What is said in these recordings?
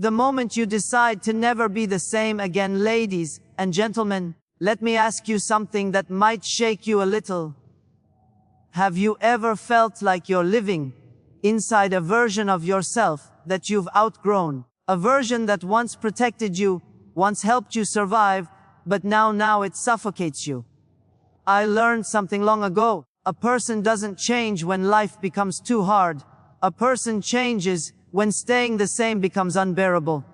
The moment you decide to never be the same again, ladies and gentlemen, let me ask you something that might shake you a little. Have you ever felt like you're living inside a version of yourself that you've outgrown? A version that once protected you, once helped you survive, but now it suffocates you. I learned something long ago. A person doesn't change when life becomes too hard. A person changes when staying the same becomes unbearable.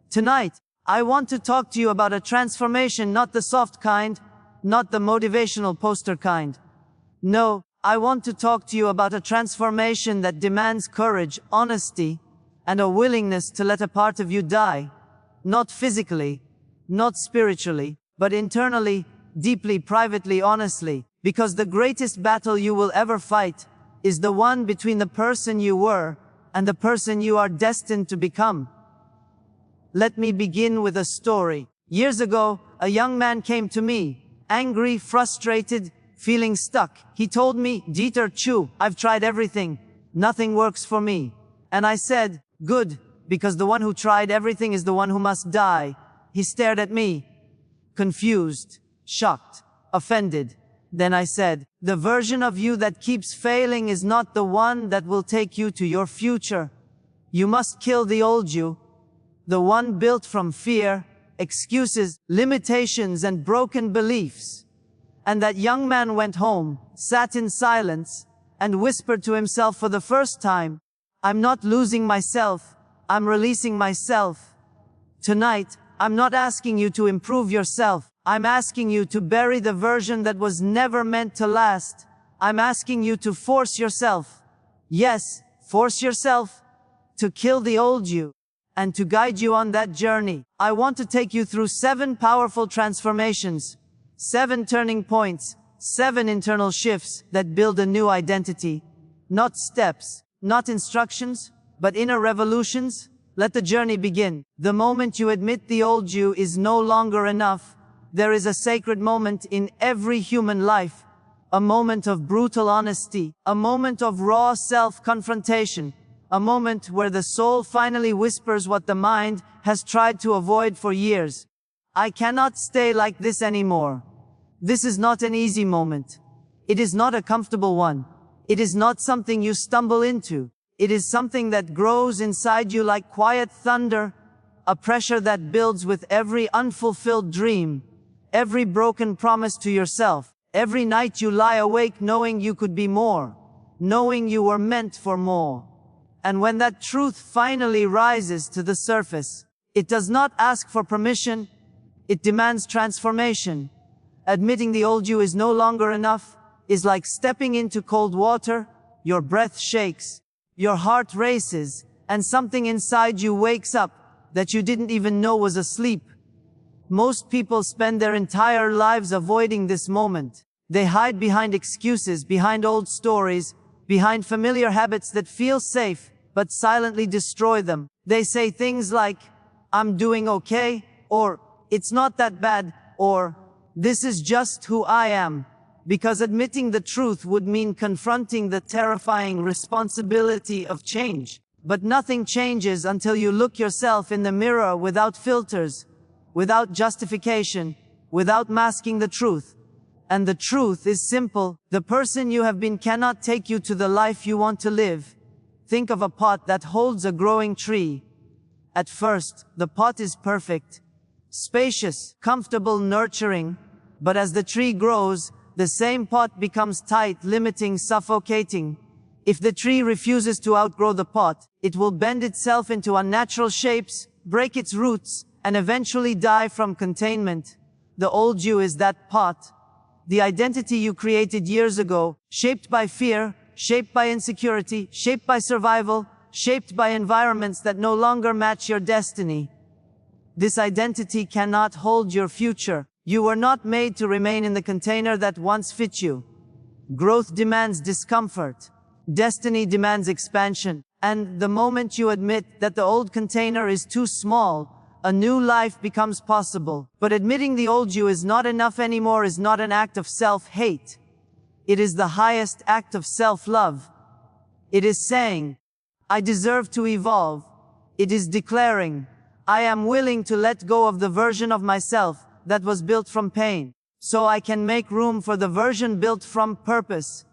Tonight, I want to talk to you about a transformation, not the soft kind, not the motivational poster kind. No, I want to talk to you about a transformation that demands courage, honesty, and a willingness to let a part of you die. Not physically, not spiritually, but internally, deeply, privately, honestly. Because the greatest battle you will ever fight is the one between the person you were and the person you are destined to become. Let me begin with a story. Years ago, a young man came to me, angry, frustrated, feeling stuck. He told me, "Dieter Chu, I've tried everything. Nothing works for me." And I said, "Good, because the one who tried everything is the one who must die." He stared at me, confused, shocked, offended. Then I said, "The version of you that keeps failing is not the one that will take you to your future. You must kill the old you, the one built from fear, excuses, limitations, and broken beliefs." And that young man went home, sat in silence, and whispered to himself for the first time, "I'm not losing myself, I'm releasing myself." Tonight, I'm not asking you to improve yourself. I'm asking you to bury the version that was never meant to last. I'm asking you to force yourself. Yes, force yourself to kill the old you and to guide you on that journey. I want to take you through 7 powerful transformations, 7 turning points, 7 internal shifts that build a new identity. Not steps, not instructions, but inner revolutions. Let the journey begin. The moment you admit the old you is no longer enough, there is a sacred moment in every human life, a moment of brutal honesty, a moment of raw self-confrontation, a moment where the soul finally whispers what the mind has tried to avoid for years. I cannot stay like this anymore. This is not an easy moment. It is not a comfortable one. It is not something you stumble into. It is something that grows inside you like quiet thunder, a pressure that builds with every unfulfilled dream, every broken promise to yourself, every night you lie awake knowing you could be more, knowing you were meant for more. And when that truth finally rises to the surface, it does not ask for permission, it demands transformation. Admitting the old you is no longer enough is like stepping into cold water. Your breath shakes, your heart races, and something inside you wakes up that you didn't even know was asleep. Most people spend their entire lives avoiding this moment. They hide behind excuses, behind old stories, behind familiar habits that feel safe, but silently destroy them. They say things like, "I'm doing okay," or "It's not that bad," or "This is just who I am," because admitting the truth would mean confronting the terrifying responsibility of change. But nothing changes until you look yourself in the mirror without filters, without justification, without masking the truth. And the truth is simple. The person you have been cannot take you to the life you want to live. Think of a pot that holds a growing tree. At first, the pot is perfect, spacious, comfortable, nurturing. But as the tree grows, the same pot becomes tight, limiting, suffocating. If the tree refuses to outgrow the pot, it will bend itself into unnatural shapes, break its roots, and eventually die from containment. The old you is that pot. The identity you created years ago, shaped by fear, shaped by insecurity, shaped by survival, shaped by environments that no longer match your destiny. This identity cannot hold your future. You were not made to remain in the container that once fit you. Growth demands discomfort. Destiny demands expansion. And the moment you admit that the old container is too small, a new life becomes possible. But admitting the old you is not enough anymore is not an act of self-hate. It is the highest act of self-love. It is saying, "I deserve to evolve." It is declaring, I am willing to let go of the version of myself that was built from pain, so I can make room for the version built from purpose.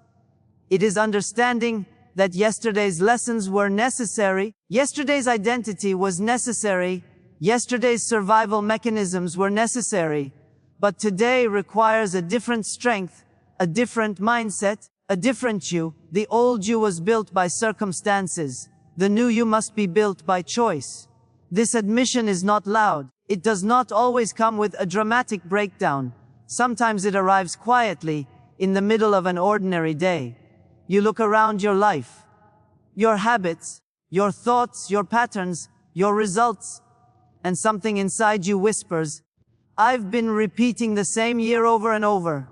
It is understanding that yesterday's lessons were necessary, yesterday's identity was necessary, yesterday's survival mechanisms were necessary, but today requires a different strength, a different mindset, a different you. The old you was built by circumstances. The new you must be built by choice. This admission is not loud. It does not always come with a dramatic breakdown. Sometimes it arrives quietly, in the middle of an ordinary day. You look around your life, your habits, your thoughts, your patterns, your results, and something inside you whispers, I've been repeating the same year over and over.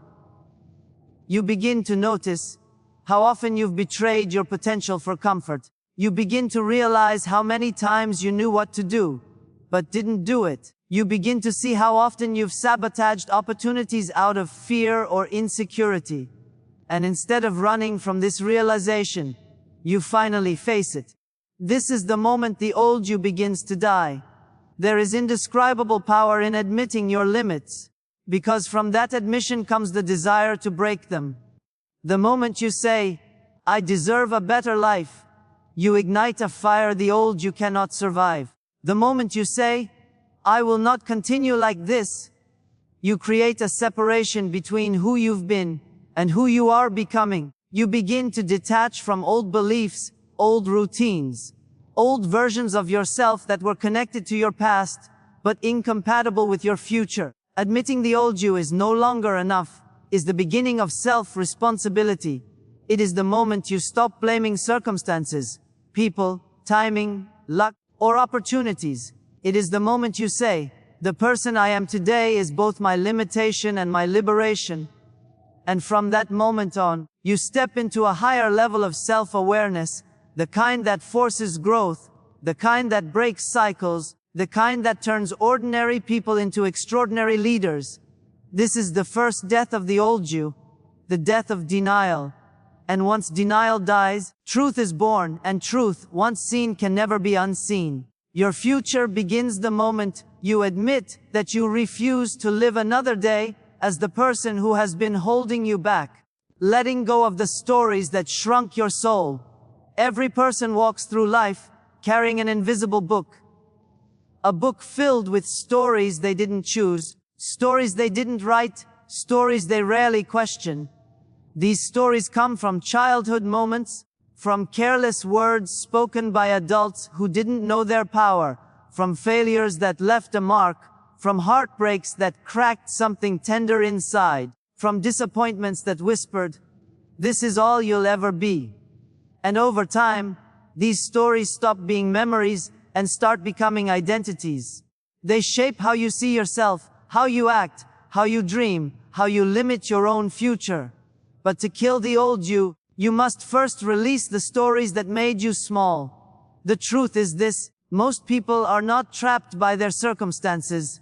You begin to notice how often you've betrayed your potential for comfort. You begin to realize how many times you knew what to do, but didn't do it. You begin to see how often you've sabotaged opportunities out of fear or insecurity. And instead of running from this realization, you finally face it. This is the moment the old you begins to die. There is indescribable power in admitting your limits, because from that admission comes the desire to break them. The moment you say, I deserve a better life, you ignite a fire the old you cannot survive. The moment you say, I will not continue like this, you create a separation between who you've been and who you are becoming. You begin to detach from old beliefs, old routines, old versions of yourself that were connected to your past, but incompatible with your future. Admitting the old you is no longer enough is the beginning of self-responsibility. It is the moment you stop blaming circumstances, people, timing, luck, or opportunities. It is the moment you say, the person I am today is both my limitation and my liberation. And from that moment on, you step into a higher level of self-awareness, the kind that forces growth, the kind that breaks cycles, the kind that turns ordinary people into extraordinary leaders. This is the first death of the old you, the death of denial. And once denial dies, truth is born, and truth, once seen, can never be unseen. Your future begins the moment you admit that you refuse to live another day as the person who has been holding you back, letting go of the stories that shrunk your soul. Every person walks through life carrying an invisible book, a book filled with stories they didn't choose, stories they didn't write, stories they rarely question. These stories come from childhood moments, from careless words spoken by adults who didn't know their power, from failures that left a mark, from heartbreaks that cracked something tender inside, from disappointments that whispered, this is all you'll ever be. And over time, these stories stop being memories and start becoming identities. They shape how you see yourself, how you act, how you dream, how you limit your own future. But to kill the old you, you must first release the stories that made you small. The truth is this: most people are not trapped by their circumstances.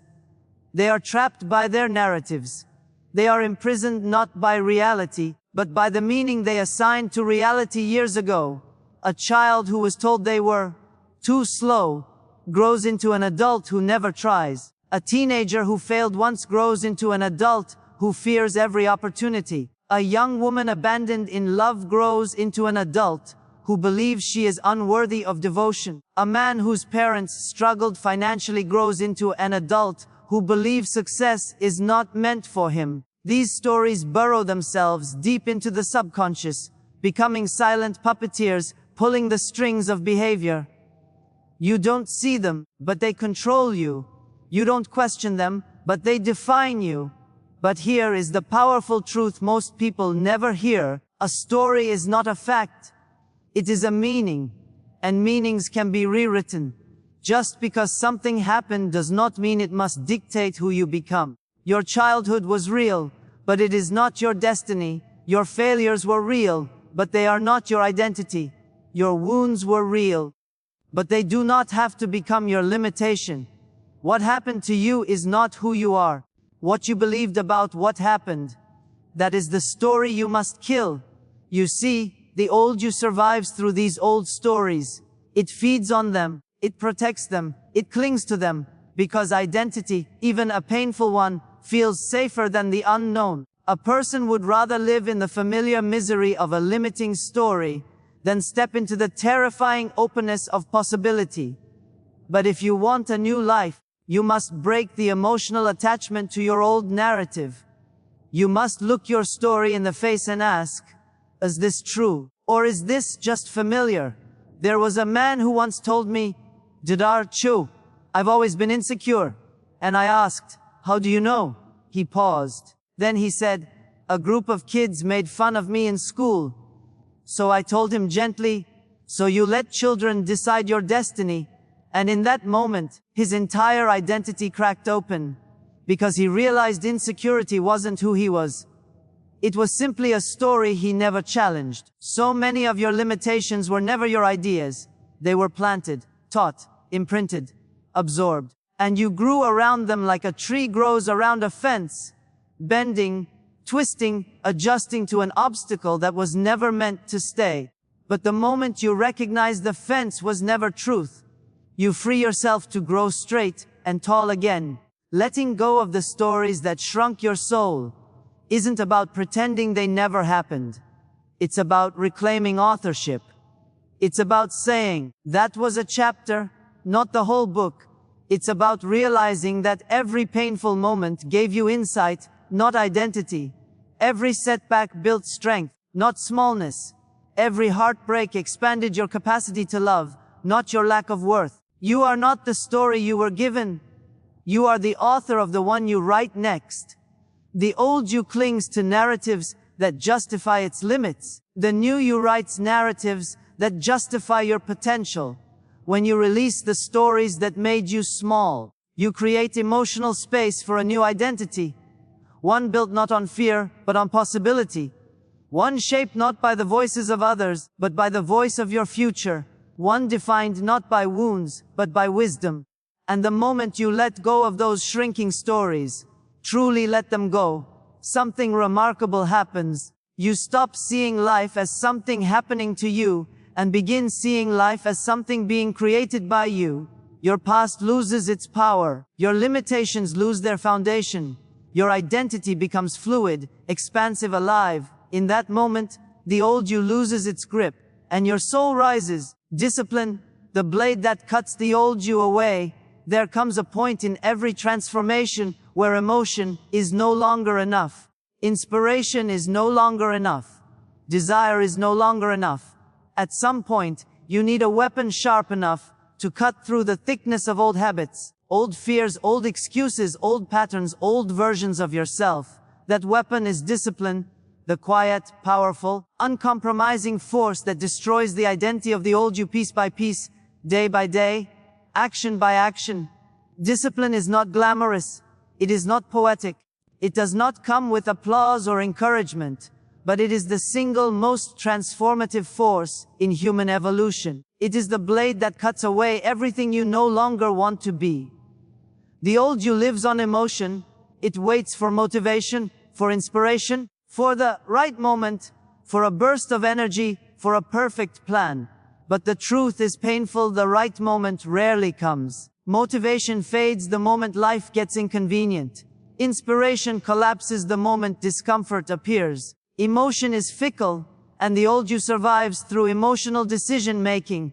They are trapped by their narratives. They are imprisoned not by reality, but by the meaning they assigned to reality years ago. A child who was told they were too slow grows into an adult who never tries. A teenager who failed once grows into an adult who fears every opportunity. A young woman abandoned in love grows into an adult who believes she is unworthy of devotion. A man whose parents struggled financially grows into an adult who believes success is not meant for him. These stories burrow themselves deep into the subconscious, becoming silent puppeteers, pulling the strings of behavior. You don't see them, but they control you. You don't question them, but they define you. But here is the powerful truth most people never hear. A story is not a fact. It is a meaning, and meanings can be rewritten. Just because something happened does not mean it must dictate who you become. Your childhood was real, but it is not your destiny. Your failures were real, but they are not your identity. Your wounds were real, but they do not have to become your limitation. What happened to you is not who you are. What you believed about what happened, that is the story you must kill. You see, the old you survives through these old stories. It feeds on them. It protects them, It clings to them, because identity, even a painful one, feels safer than the unknown. A person would rather live in the familiar misery of a limiting story than step into the terrifying openness of possibility. But if you want a new life, you must break the emotional attachment to your old narrative. You must look your story in the face and ask, is this true? Or is this just familiar? There was a man who once told me, Jadar Chu, I've always been insecure. And I asked, how do you know? He paused. Then he said, a group of kids made fun of me in school. So I told him gently, so you let children decide your destiny. And in that moment, his entire identity cracked open, because he realized insecurity wasn't who he was. It was simply a story he never challenged. So many of your limitations were never your ideas. They were planted, taught, imprinted, absorbed. And you grew around them like a tree grows around a fence, bending, twisting, adjusting to an obstacle that was never meant to stay. But the moment you recognize the fence was never truth, you free yourself to grow straight and tall again. Letting go of the stories that shrunk your soul isn't about pretending they never happened. It's about reclaiming authorship. It's about saying, that was a chapter, not the whole book. It's about realizing that every painful moment gave you insight, not identity. Every setback built strength, not smallness. Every heartbreak expanded your capacity to love, not your lack of worth. You are not the story you were given. You are the author of the one you write next. The old you clings to narratives that justify its limits. The new you writes narratives that justify your potential. When you release the stories that made you small, you create emotional space for a new identity. One built not on fear, but on possibility. One shaped not by the voices of others, but by the voice of your future. One defined not by wounds, but by wisdom. And the moment you let go of those shrinking stories, truly let them go, something remarkable happens. You stop seeing life as something happening to you, and begin seeing life as something being created by you. Your past loses its power. Your limitations lose their foundation. Your identity becomes fluid, expansive, alive. In that moment, the old you loses its grip, and your soul rises. Discipline, the blade that cuts the old you away. There comes a point in every transformation where emotion is no longer enough. Inspiration is no longer enough. Desire is no longer enough. At some point, you need a weapon sharp enough to cut through the thickness of old habits, old fears, old excuses, old patterns, old versions of yourself. That weapon is discipline, the quiet, powerful, uncompromising force that destroys the identity of the old you piece by piece, day by day, action by action. Discipline is not glamorous. It is not poetic. It does not come with applause or encouragement, but it is the single most transformative force in human evolution. It is the blade that cuts away everything you no longer want to be. The old you lives on emotion. It waits for motivation, for inspiration, for the right moment, for a burst of energy, for a perfect plan. But the truth is painful. The right moment rarely comes. Motivation fades the moment life gets inconvenient. Inspiration collapses the moment discomfort appears. Emotion is fickle, and the old you survives through emotional decision-making.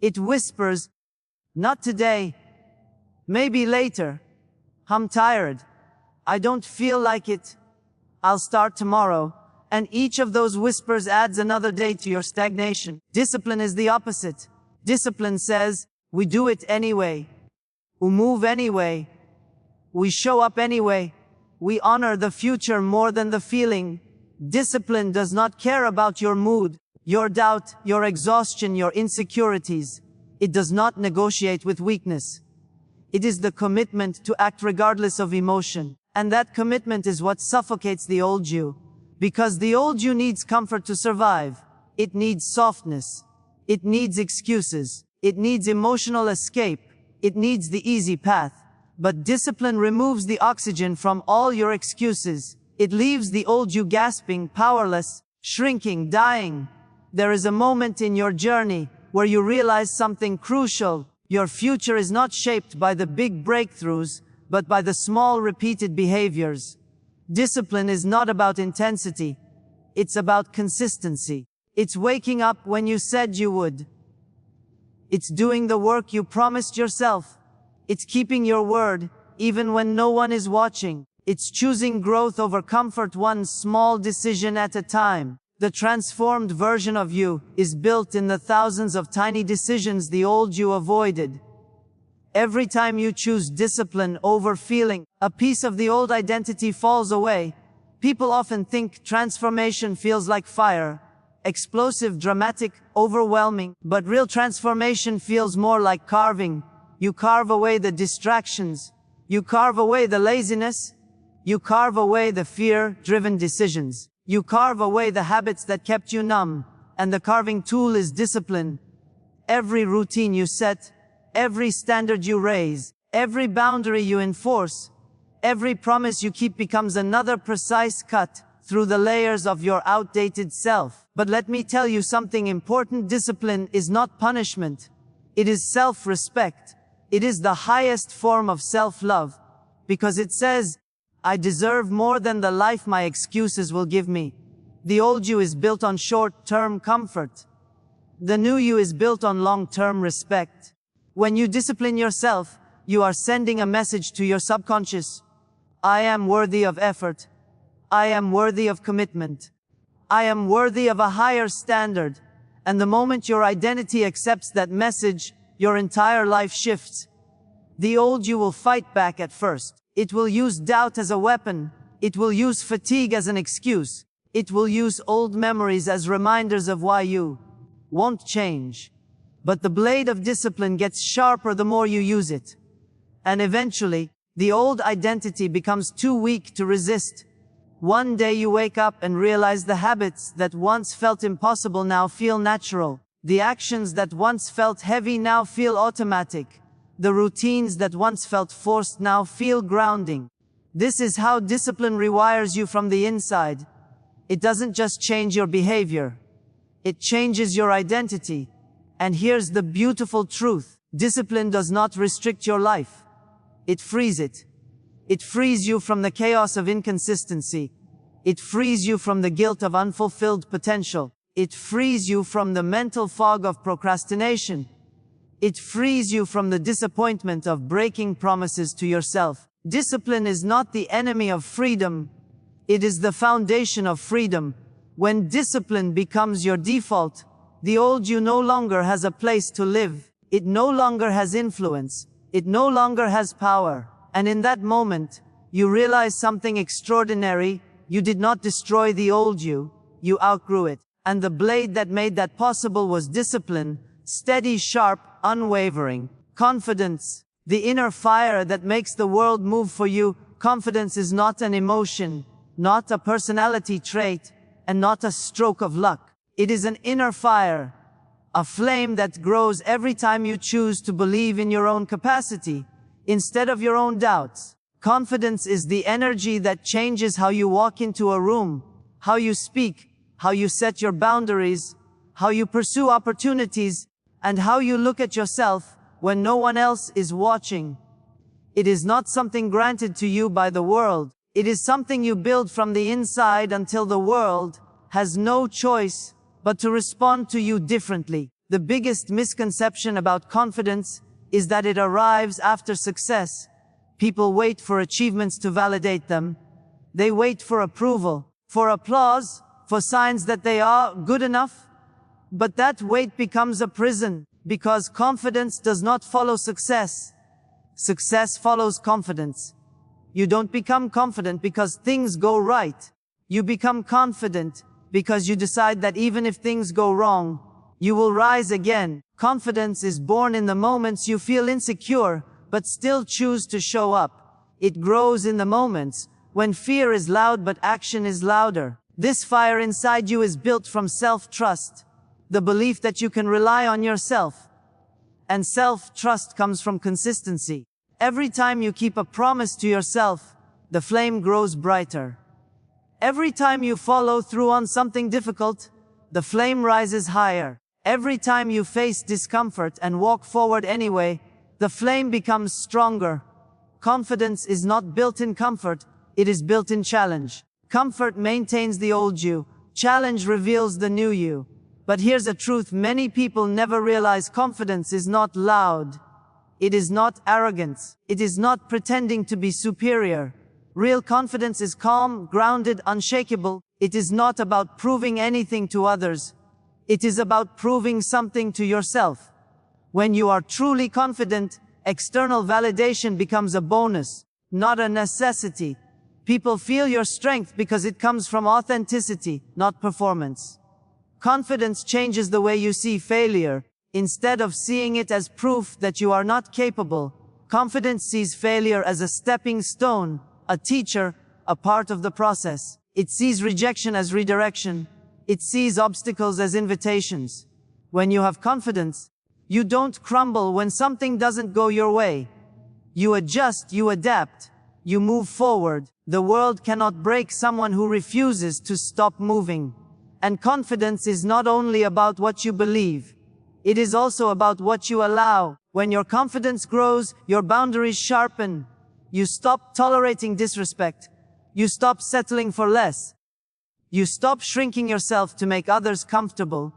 It whispers, not today, maybe later. I'm tired. I don't feel like it. I'll start tomorrow. And each of those whispers adds another day to your stagnation. Discipline is the opposite. Discipline says, we do it anyway. We move anyway. We show up anyway. We honor the future more than the feeling. Discipline does not care about your mood, your doubt, your exhaustion, your insecurities. It does not negotiate with weakness. It is the commitment to act regardless of emotion. And that commitment is what suffocates the old you. Because the old you needs comfort to survive. It needs softness. It needs excuses. It needs emotional escape. It needs the easy path. But discipline removes the oxygen from all your excuses. It leaves the old you gasping, powerless, shrinking, dying. There is a moment in your journey where you realize something crucial. Your future is not shaped by the big breakthroughs, but by the small repeated behaviors. Discipline is not about intensity. It's about consistency. It's waking up when you said you would. It's doing the work you promised yourself. It's keeping your word, even when no one is watching. It's choosing growth over comfort, one small decision at a time. The transformed version of you is built in the thousands of tiny decisions the old you avoided. Every time you choose discipline over feeling, a piece of the old identity falls away. People often think transformation feels like fire. Explosive, dramatic, overwhelming. But real transformation feels more like carving. You carve away the distractions. You carve away the laziness. You carve away the fear-driven decisions. You carve away the habits that kept you numb. And the carving tool is discipline. Every routine you set, every standard you raise, every boundary you enforce, every promise you keep becomes another precise cut through the layers of your outdated self. But let me tell you something important. Discipline is not punishment. It is self-respect. It is the highest form of self-love, because it says, I deserve more than the life my excuses will give me. The old you is built on short-term comfort. The new you is built on long-term respect. When you discipline yourself, you are sending a message to your subconscious. I am worthy of effort. I am worthy of commitment. I am worthy of a higher standard. And the moment your identity accepts that message, your entire life shifts. The old you will fight back at first. It will use doubt as a weapon. It will use fatigue as an excuse. It will use old memories as reminders of why you won't change. But the blade of discipline gets sharper the more you use it. And eventually, the old identity becomes too weak to resist. One day you wake up and realize the habits that once felt impossible now feel natural. The actions that once felt heavy now feel automatic. The routines that once felt forced now feel grounding. This is how discipline rewires you from the inside. It doesn't just change your behavior. It changes your identity. And here's the beautiful truth. Discipline does not restrict your life. It frees it. It frees you from the chaos of inconsistency. It frees you from the guilt of unfulfilled potential. It frees you from the mental fog of procrastination. It frees you from the disappointment of breaking promises to yourself. Discipline is not the enemy of freedom. It is the foundation of freedom. When discipline becomes your default, the old you no longer has a place to live. It no longer has influence. It no longer has power. And in that moment, you realize something extraordinary. You did not destroy the old you. You outgrew it. And the blade that made that possible was discipline. Steady, sharp, unwavering. Confidence. The inner fire that makes the world move for you. Confidence is not an emotion, not a personality trait, and not a stroke of luck. It is an inner fire. A flame that grows every time you choose to believe in your own capacity, instead of your own doubts. Confidence is the energy that changes how you walk into a room, how you speak, how you set your boundaries, how you pursue opportunities, and how you look at yourself when no one else is watching. It is not something granted to you by the world. It is something you build from the inside until the world has no choice but to respond to you differently. The biggest misconception about confidence is that it arrives after success. People wait for achievements to validate them. They wait for approval, for applause, for signs that they are good enough. But that wait becomes a prison, because confidence does not follow success. Success follows confidence. You don't become confident because things go right. You become confident because you decide that even if things go wrong, you will rise again. Confidence is born in the moments you feel insecure, but still choose to show up. It grows in the moments when fear is loud but action is louder. This fire inside you is built from self-trust, the belief that you can rely on yourself. And self-trust comes from consistency. Every time you keep a promise to yourself, the flame grows brighter. Every time you follow through on something difficult, the flame rises higher. Every time you face discomfort and walk forward anyway, the flame becomes stronger. Confidence is not built in comfort, it is built in challenge. Comfort maintains the old you, challenge reveals the new you. But here's a truth many people never realize: confidence is not loud. It is not arrogance. It is not pretending to be superior. Real confidence is calm, grounded, unshakable. It is not about proving anything to others. It is about proving something to yourself. When you are truly confident, external validation becomes a bonus, not a necessity. People feel your strength because it comes from authenticity, not performance. Confidence changes the way you see failure. Instead of seeing it as proof that you are not capable, confidence sees failure as a stepping stone, a teacher, a part of the process. It sees rejection as redirection. It sees obstacles as invitations. When you have confidence, you don't crumble when something doesn't go your way. You adjust, you adapt, you move forward. The world cannot break someone who refuses to stop moving. And confidence is not only about what you believe, it is also about what you allow. When your confidence grows, your boundaries sharpen. You stop tolerating disrespect. You stop settling for less. You stop shrinking yourself to make others comfortable.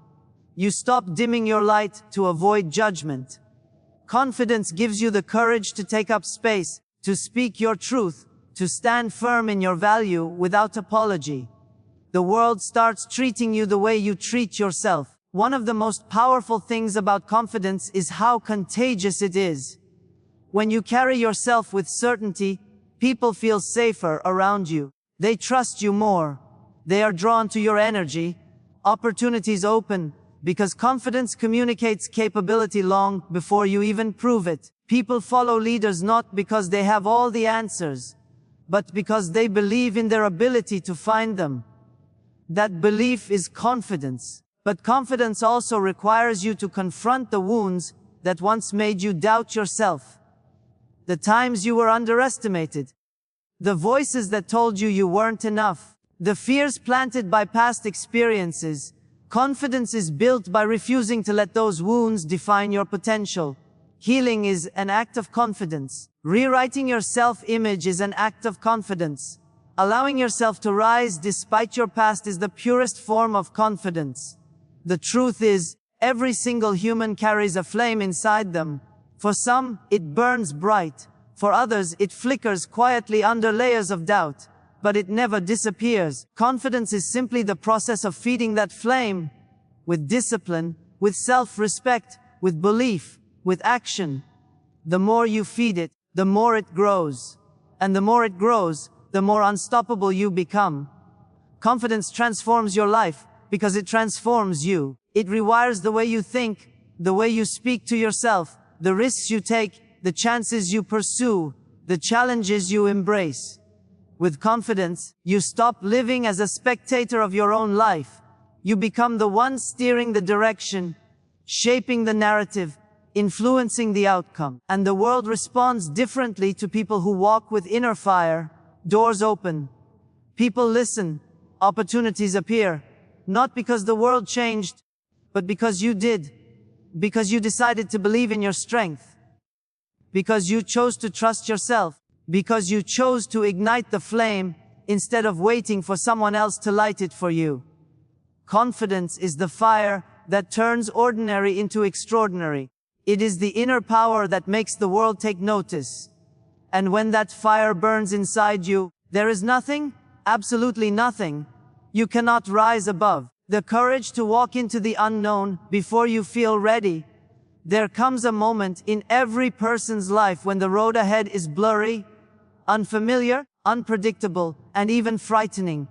You stop dimming your light to avoid judgment. Confidence gives you the courage to take up space, to speak your truth, to stand firm in your value without apology. The world starts treating you the way you treat yourself. One of the most powerful things about confidence is how contagious it is. When you carry yourself with certainty, people feel safer around you. They trust you more. They are drawn to your energy. Opportunities open, because confidence communicates capability long before you even prove it. People follow leaders not because they have all the answers, but because they believe in their ability to find them. That belief is confidence. But confidence also requires you to confront the wounds that once made you doubt yourself. The times you were underestimated. The voices that told you you weren't enough. The fears planted by past experiences. Confidence is built by refusing to let those wounds define your potential. Healing is an act of confidence. Rewriting your self-image is an act of confidence. Allowing yourself to rise despite your past is the purest form of confidence. The truth is, every single human carries a flame inside them. For some, it burns bright. For others, it flickers quietly under layers of doubt. But it never disappears. Confidence is simply the process of feeding that flame. With discipline, with self-respect, with belief, with action. The more you feed it, the more it grows. And the more it grows, the more unstoppable you become. Confidence transforms your life, because it transforms you. It rewires the way you think, the way you speak to yourself, the risks you take, the chances you pursue, the challenges you embrace. With confidence, you stop living as a spectator of your own life. You become the one steering the direction, shaping the narrative, influencing the outcome. And the world responds differently to people who walk with inner fire. Doors open. People listen. Opportunities appear. Not because the world changed, but because you did. Because you decided to believe in your strength. Because you chose to trust yourself. Because you chose to ignite the flame instead of waiting for someone else to light it for you. Confidence is the fire that turns ordinary into extraordinary. It is the inner power that makes the world take notice. And when that fire burns inside you, there is nothing, absolutely nothing, you cannot rise above. The courage to walk into the unknown before you feel ready. There comes a moment in every person's life when the road ahead is blurry, unfamiliar, unpredictable, and even frightening.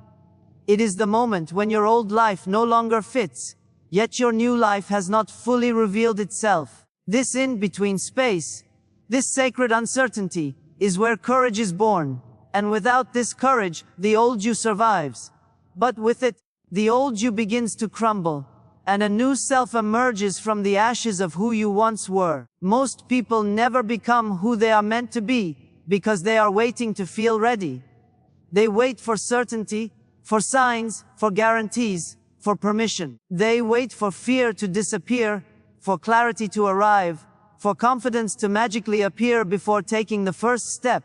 It is the moment when your old life no longer fits, yet your new life has not fully revealed itself. This in-between space, this sacred uncertainty, is where courage is born. And without this courage, the old you survives. But with it, the old you begins to crumble, and a new self emerges from the ashes of who you once were. Most people never become who they are meant to be, because they are waiting to feel ready. They wait for certainty, for signs, for guarantees, for permission. They wait for fear to disappear, for clarity to arrive, for confidence to magically appear before taking the first step.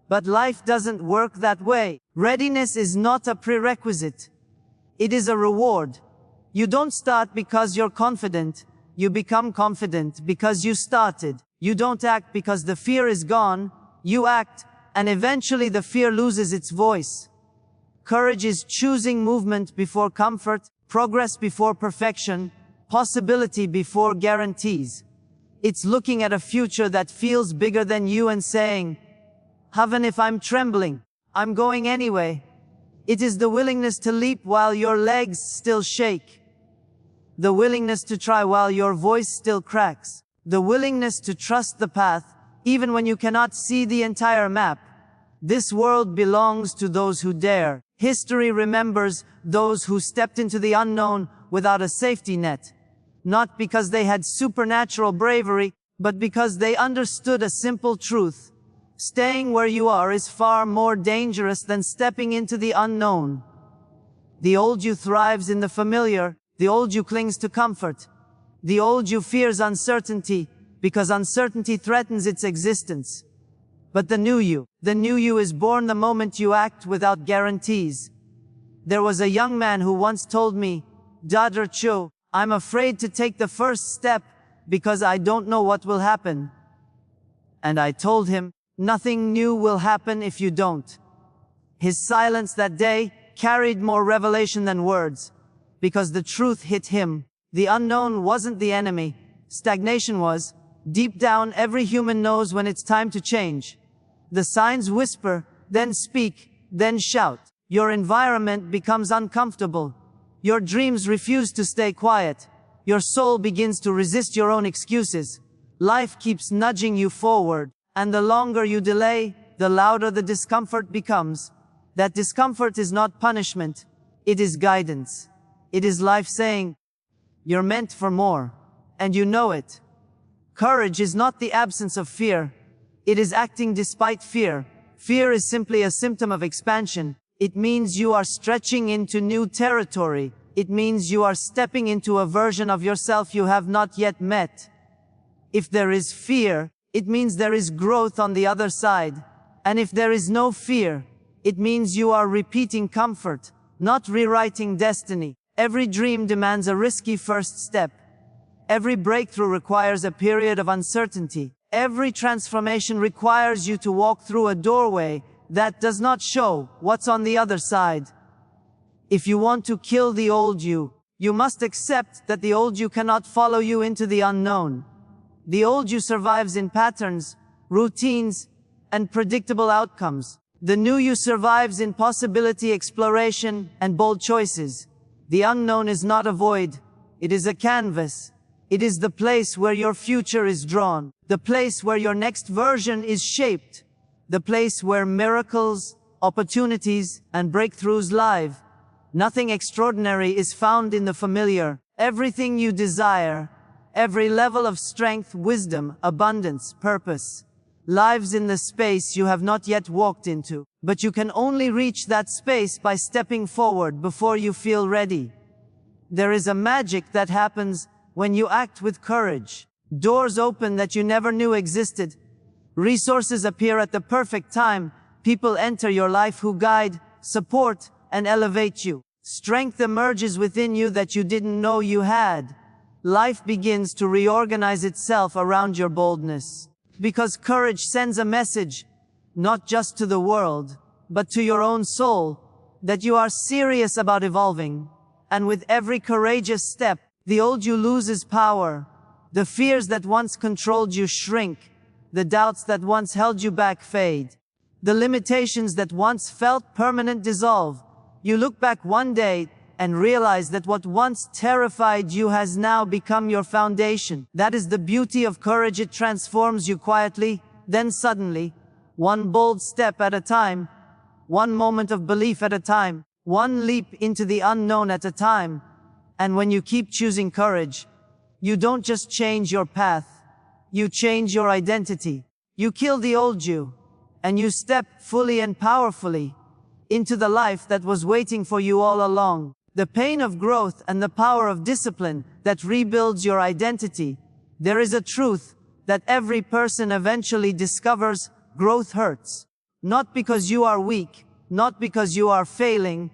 But life doesn't work that way. Readiness is not a prerequisite. It is a reward. You don't start because you're confident. You become confident because you started. You don't act because the fear is gone. You act, and eventually the fear loses its voice. Courage is choosing movement before comfort, progress before perfection, possibility before guarantees. It's looking at a future that feels bigger than you and saying, "Even if I'm trembling, I'm going anyway." It is the willingness to leap while your legs still shake. The willingness to try while your voice still cracks. The willingness to trust the path, even when you cannot see the entire map. This world belongs to those who dare. History remembers those who stepped into the unknown without a safety net. Not because they had supernatural bravery, but because they understood a simple truth. Staying where you are is far more dangerous than stepping into the unknown. The old you thrives in the familiar. The old you clings to comfort. The old you fears uncertainty, because uncertainty threatens its existence. But the new you is born the moment you act without guarantees. There was a young man who once told me, "Dr. Cho, I'm afraid to take the first step because I don't know what will happen." And I told him, "Nothing new will happen if you don't." His silence that day carried more revelation than words, because the truth hit him. The unknown wasn't the enemy. Stagnation was. Deep down, every human knows when it's time to change. The signs whisper, then speak, then shout. Your environment becomes uncomfortable. Your dreams refuse to stay quiet. Your soul begins to resist your own excuses. Life keeps nudging you forward, and the longer you delay, the louder the discomfort becomes. That discomfort is not punishment. It is guidance. It is life saying, "You're meant for more." And you know it. Courage is not the absence of fear. It is acting despite fear. Fear is simply a symptom of expansion. It means you are stretching into new territory. It means you are stepping into a version of yourself you have not yet met. If there is fear, it means there is growth on the other side. And if there is no fear, it means you are repeating comfort, not rewriting destiny. Every dream demands a risky first step. Every breakthrough requires a period of uncertainty. Every transformation requires you to walk through a doorway that does not show what's on the other side. If you want to kill the old you, you must accept that the old you cannot follow you into the unknown. The old you survives in patterns, routines, and predictable outcomes. The new you survives in possibility, exploration, and bold choices. The unknown is not a void. It is a canvas. It is the place where your future is drawn. The place where your next version is shaped. The place where miracles, opportunities, and breakthroughs live. Nothing extraordinary is found in the familiar. Everything you desire, every level of strength, wisdom, abundance, purpose, lives in the space you have not yet walked into. But you can only reach that space by stepping forward before you feel ready. There is a magic that happens when you act with courage. Doors open that you never knew existed. Resources appear at the perfect time. People enter your life who guide, support, and elevate you. Strength emerges within you that you didn't know you had. Life begins to reorganize itself around your boldness. Because courage sends a message, not just to the world, but to your own soul, that you are serious about evolving. And with every courageous step, the old you loses power. The fears that once controlled you shrink. The doubts that once held you back fade. The limitations that once felt permanent dissolve. You look back one day and realize that what once terrified you has now become your foundation. That is the beauty of courage. It transforms you quietly, then suddenly, one bold step at a time, one moment of belief at a time, one leap into the unknown at a time. And when you keep choosing courage, you don't just change your path, you change your identity. You kill the old you, and you step fully and powerfully into the life that was waiting for you all along. The pain of growth and the power of discipline that rebuilds your identity. There is a truth that every person eventually discovers: growth hurts. Not because you are weak, not because you are failing,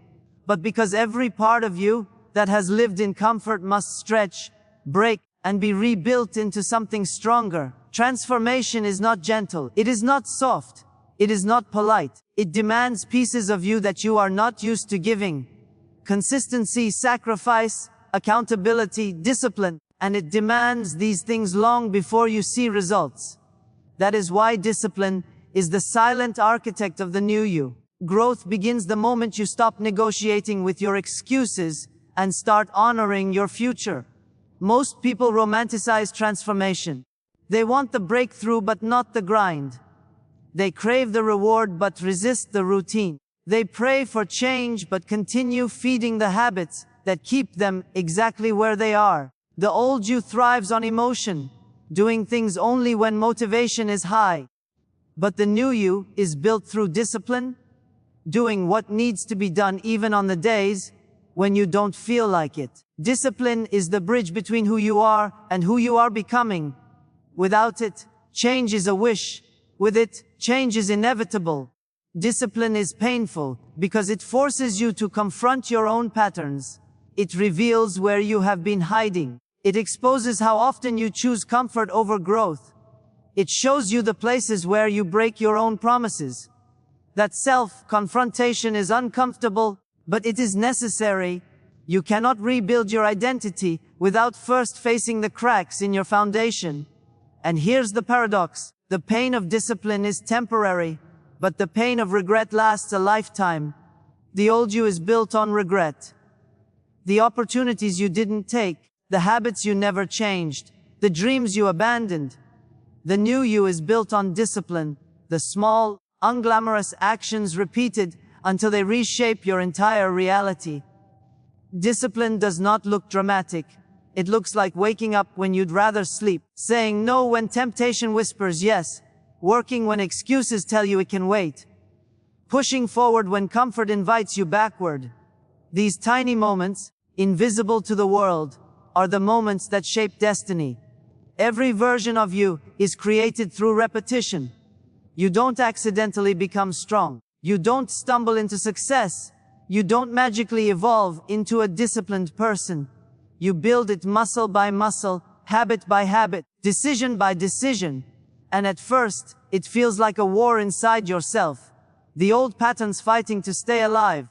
but because every part of you that has lived in comfort must stretch, break, and be rebuilt into something stronger. Transformation is not gentle. It is not soft. It is not polite. It demands pieces of you that you are not used to giving. Consistency, sacrifice, accountability, discipline, and it demands these things long before you see results. That is why discipline is the silent architect of the new you. Growth begins the moment you stop negotiating with your excuses and start honoring your future. Most people romanticize transformation. They want the breakthrough but not the grind. They crave the reward but resist the routine. They pray for change but continue feeding the habits that keep them exactly where they are. The old you thrives on emotion, doing things only when motivation is high. But the new you is built through discipline, doing what needs to be done even on the days when you don't feel like it. Discipline is the bridge between who you are and who you are becoming. Without it, change is a wish. With it, change is inevitable. Discipline is painful because it forces you to confront your own patterns. It reveals where you have been hiding. It exposes how often you choose comfort over growth. It shows you the places where you break your own promises. That self-confrontation is uncomfortable, but it is necessary. You cannot rebuild your identity without first facing the cracks in your foundation. And here's the paradox. The pain of discipline is temporary, but the pain of regret lasts a lifetime. The old you is built on regret. The opportunities you didn't take, the habits you never changed, the dreams you abandoned. The new you is built on discipline, the small, unglamorous actions repeated until they reshape your entire reality. Discipline does not look dramatic. It looks like waking up when you'd rather sleep, saying no when temptation whispers yes, working when excuses tell you it can wait, pushing forward when comfort invites you backward. These tiny moments, invisible to the world, are the moments that shape destiny. Every version of you is created through repetition. You don't accidentally become strong. You don't stumble into success. You don't magically evolve into a disciplined person. You build it muscle by muscle, habit by habit, decision by decision. And at first, it feels like a war inside yourself. The old patterns fighting to stay alive.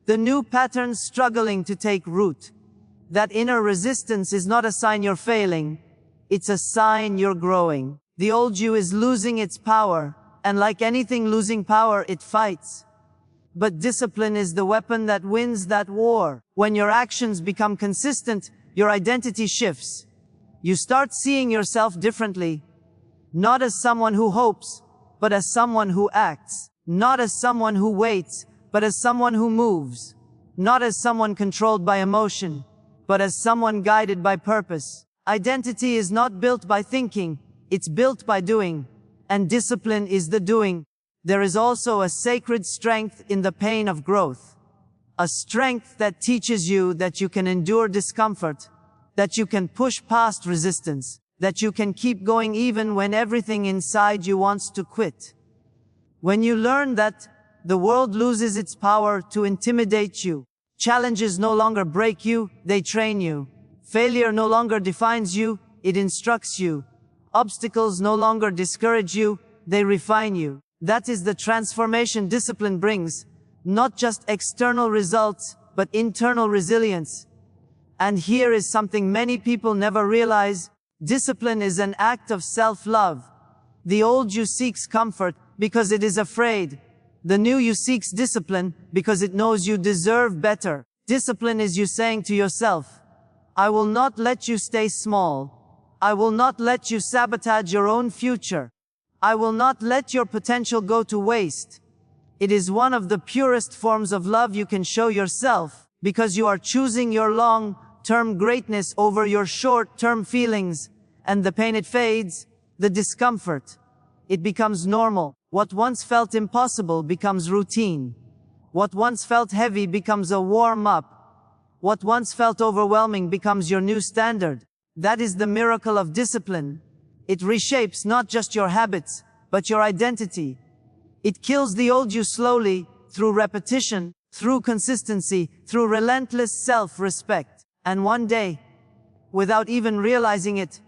The new patterns struggling to take root. That inner resistance is not a sign you're failing. It's a sign you're growing. The old you is losing its power, and like anything losing power, it fights. But discipline is the weapon that wins that war. When your actions become consistent, your identity shifts. You start seeing yourself differently. Not as someone who hopes, but as someone who acts. Not as someone who waits, but as someone who moves. Not as someone controlled by emotion, but as someone guided by purpose. Identity is not built by thinking, it's built by doing. And discipline is the doing. There is also a sacred strength in the pain of growth. A strength that teaches you that you can endure discomfort, that you can push past resistance, that you can keep going even when everything inside you wants to quit. When you learn that, the world loses its power to intimidate you. Challenges no longer break you, they train you. Failure no longer defines you, it instructs you. Obstacles no longer discourage you, they refine you. That is the transformation discipline brings. Not just external results, but internal resilience. And here is something many people never realize. Discipline is an act of self-love. The old you seeks comfort because it is afraid. The new you seeks discipline because it knows you deserve better. Discipline is you saying to yourself, I will not let you stay small. I will not let you sabotage your own future. I will not let your potential go to waste. It is one of the purest forms of love you can show yourself, because you are choosing your long-term greatness over your short-term feelings, and the pain it fades, the discomfort. It becomes normal. What once felt impossible becomes routine. What once felt heavy becomes a warm-up. What once felt overwhelming becomes your new standard. That is the miracle of discipline. It reshapes not just your habits, but your identity. It kills the old you slowly, through repetition, through consistency, through relentless self-respect. And one day, without even realizing it,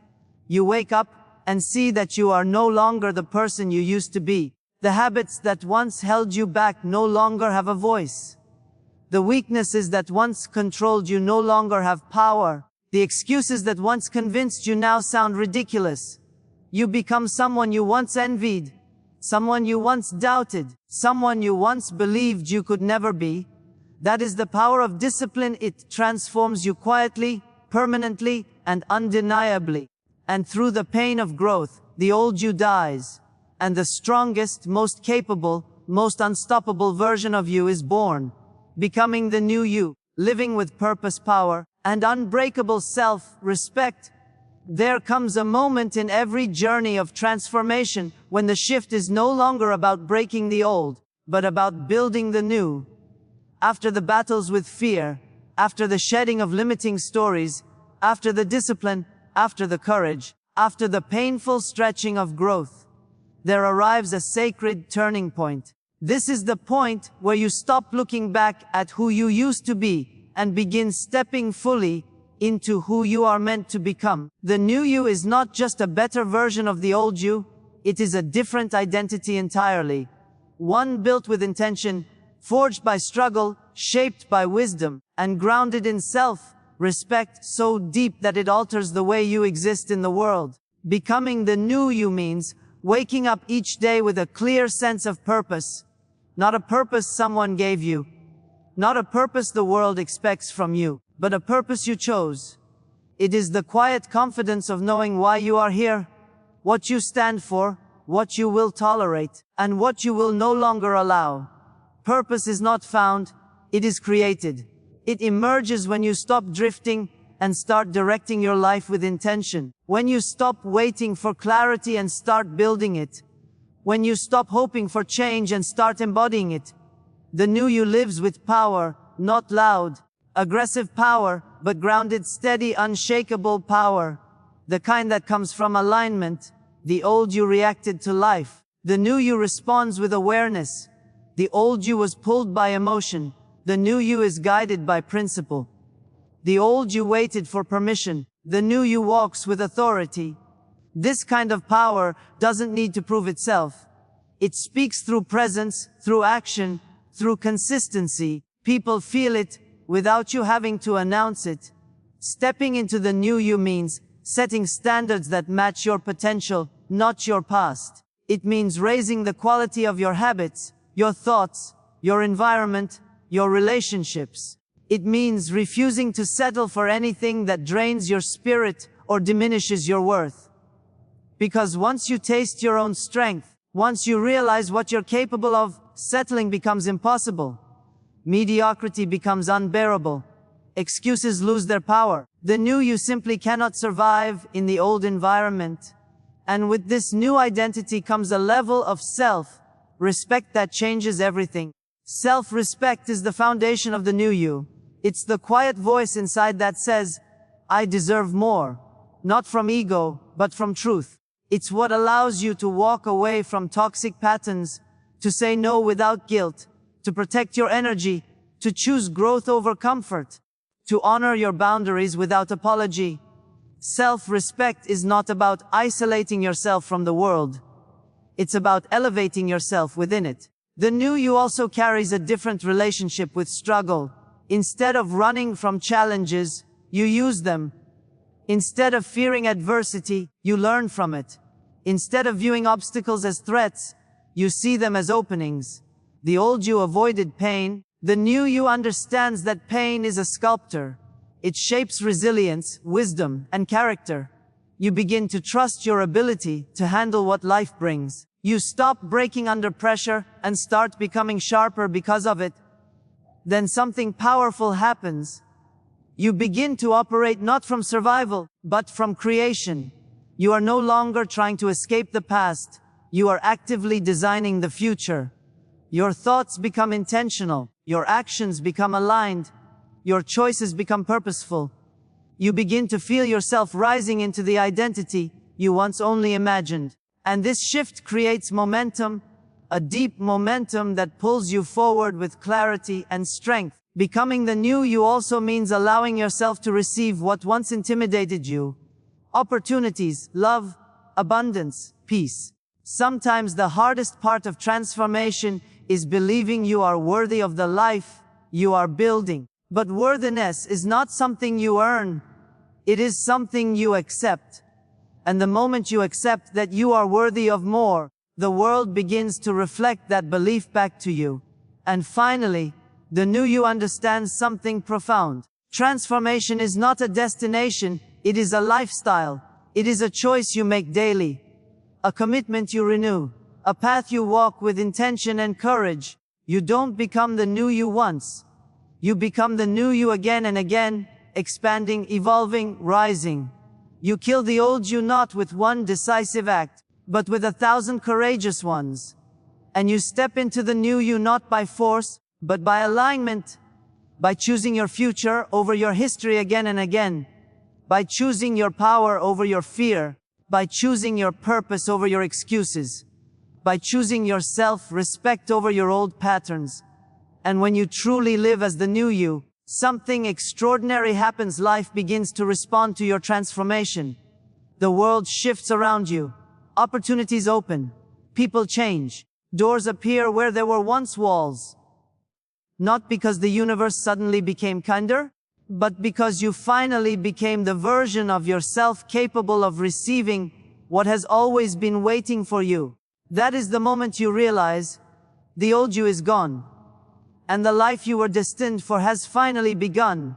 you wake up and see that you are no longer the person you used to be. The habits that once held you back no longer have a voice. The weaknesses that once controlled you no longer have power. The excuses that once convinced you now sound ridiculous. You become someone you once envied, someone you once doubted, someone you once believed you could never be. That is the power of discipline. It transforms you quietly, permanently, and undeniably. And through the pain of growth, the old you dies, and the strongest, most capable, most unstoppable version of you is born, becoming the new you, living with purpose, power, and unbreakable self-respect. There comes a moment in every journey of transformation when the shift is no longer about breaking the old, but about building the new. After the battles with fear, after the shedding of limiting stories, after the discipline, after the courage, after the painful stretching of growth, there arrives a sacred turning point. This is the point where you stop looking back at who you used to be and begin stepping fully into who you are meant to become. The new you is not just a better version of the old you, it is a different identity entirely. One built with intention, forged by struggle, shaped by wisdom, and grounded in self-respect so deep that it alters the way you exist in the world. Becoming the new you means waking up each day with a clear sense of purpose. Not a purpose someone gave you, not a purpose the world expects from you, but a purpose you chose. It is the quiet confidence of knowing why you are here, what you stand for, what you will tolerate, and what you will no longer allow. Purpose is not found, it is created. It emerges when you stop drifting and start directing your life with intention. When you stop waiting for clarity and start building it. When you stop hoping for change and start embodying it. The new you lives with power, not loud, aggressive power, but grounded, steady, unshakable power. The kind that comes from alignment. The old you reacted to life. The new you responds with awareness. The old you was pulled by emotion. The new you is guided by principle. The old you waited for permission. The new you walks with authority. This kind of power doesn't need to prove itself. It speaks through presence, through action, through consistency. People feel it without you having to announce it. Stepping into the new you means setting standards that match your potential, not your past. It means raising the quality of your habits, your thoughts, your environment, your relationships. It means refusing to settle for anything that drains your spirit or diminishes your worth. Because once you taste your own strength, once you realize what you're capable of, settling becomes impossible. Mediocrity becomes unbearable. Excuses lose their power. The new you simply cannot survive in the old environment. And with this new identity comes a level of self-respect that changes everything. Self-respect is the foundation of the new you. It's the quiet voice inside that says, I deserve more. Not from ego, but from truth. It's what allows you to walk away from toxic patterns, to say no without guilt, to protect your energy, to choose growth over comfort, to honor your boundaries without apology. Self-respect is not about isolating yourself from the world. It's about elevating yourself within it. The new you also carries a different relationship with struggle. Instead of running from challenges, you use them. Instead of fearing adversity, you learn from it. Instead of viewing obstacles as threats, you see them as openings. The old you avoided pain. The new you understands that pain is a sculptor. It shapes resilience, wisdom, and character. You begin to trust your ability to handle what life brings. You stop breaking under pressure and start becoming sharper because of it. Then something powerful happens. You begin to operate not from survival, but from creation. You are no longer trying to escape the past. You are actively designing the future. Your thoughts become intentional. Your actions become aligned. Your choices become purposeful. You begin to feel yourself rising into the identity you once only imagined. And this shift creates momentum, a deep momentum that pulls you forward with clarity and strength. Becoming the new you also means allowing yourself to receive what once intimidated you. Opportunities, love, abundance, peace. Sometimes the hardest part of transformation is believing you are worthy of the life you are building. But worthiness is not something you earn. It is something you accept. And the moment you accept that you are worthy of more, the world begins to reflect that belief back to you. And finally, the new you understands something profound. Transformation is not a destination, it is a lifestyle. It is a choice you make daily, a commitment you renew, a path you walk with intention and courage. You don't become the new you once. You become the new you again and again, expanding, evolving, rising. You kill the old you not with one decisive act, but with 1,000 courageous ones. And you step into the new you not by force, but by alignment, by choosing your future over your history again and again, by choosing your power over your fear, by choosing your purpose over your excuses, by choosing your self-respect over your old patterns. And when you truly live as the new you, something extraordinary happens. Life begins to respond to your transformation. The world shifts around you. Opportunities open. People change. Doors appear where there were once walls. Not because the universe suddenly became kinder, but because you finally became the version of yourself capable of receiving what has always been waiting for you. That is the moment you realize the old you is gone, and the life you were destined for has finally begun.